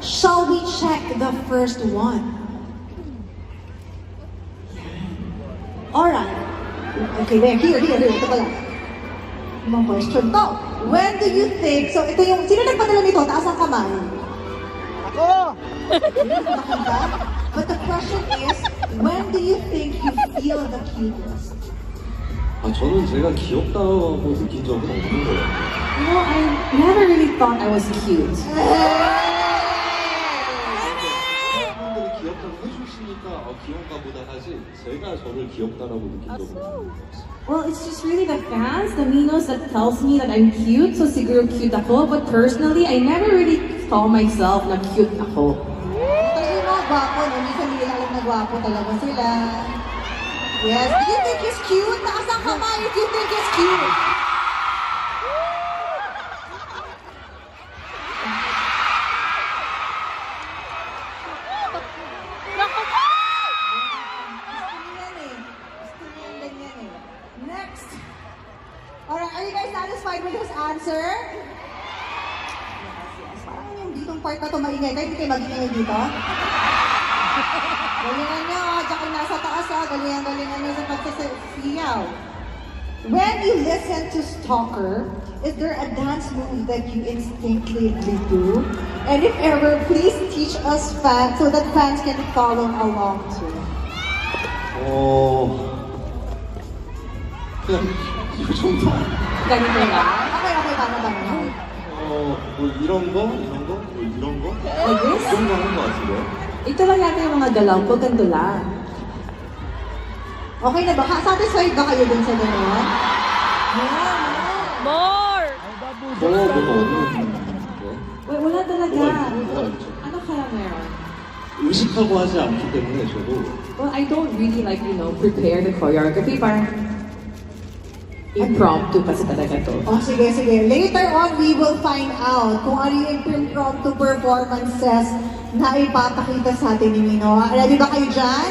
Shall we check the first one? Alright. Okay, wait, here. Ito pala. Ibang question to. When do you think, so ito yung, sino nagpadala nito? Taas ang kamay. Ako! But the question is, when do you think you feel the cutest? 저는 제가 귀엽다고 느낀 적은 없는 거예요. No, I never really thought I was cute. 사람들이 귀엽다고 해주시니까 귀여운가 보다 하지 제가 저를 귀엽다라고 느낀 적은 없는 거예요. Well, it's just really the fans, the Minos that tells me that I'm cute, so siguro cute ako. But personally, I never really saw myself na cute ako. Ito yung mga gwapo, no? Minsan hindi alam na gwapo talaga sila. Yes, do you think he's cute? Taas ang kamay if you think he's cute. Next. Alright, are you guys satisfied with his answer? Yes. Parang yung ditong part na ito maingay. Kahit hindi kayo mag-ingay dito. Galingan nyo, tsaka nasa taas galingan nyo sa pagsasayaw. When you listen to Stalker, is there a dance move that you instinctively do? And if ever, please teach us fans so that fans can follow along too. 그냥 이 정도? Ganito lang. Okay, tama. 뭐 이런 거? Oh, 이 yes? 정도 하는 거 같은데요? Ito lang yata yung mga galaw ko, ganito lang. Okay na ba? Satisfied ba kayo dun sa gano'n? More! 뭐가 어려운데? Wala talaga. 뭐가 있죠? Ano kaya meron? 의식하고 하지 않기 때문에 저도 Well, I don't really like, prepare the choreography. Parang impromptu kasi talaga to. Oh, sige. Later on, we will find out kung ano yung impromptu performances na ipapakita sa atin ni Mino. Ready ba kayo dyan?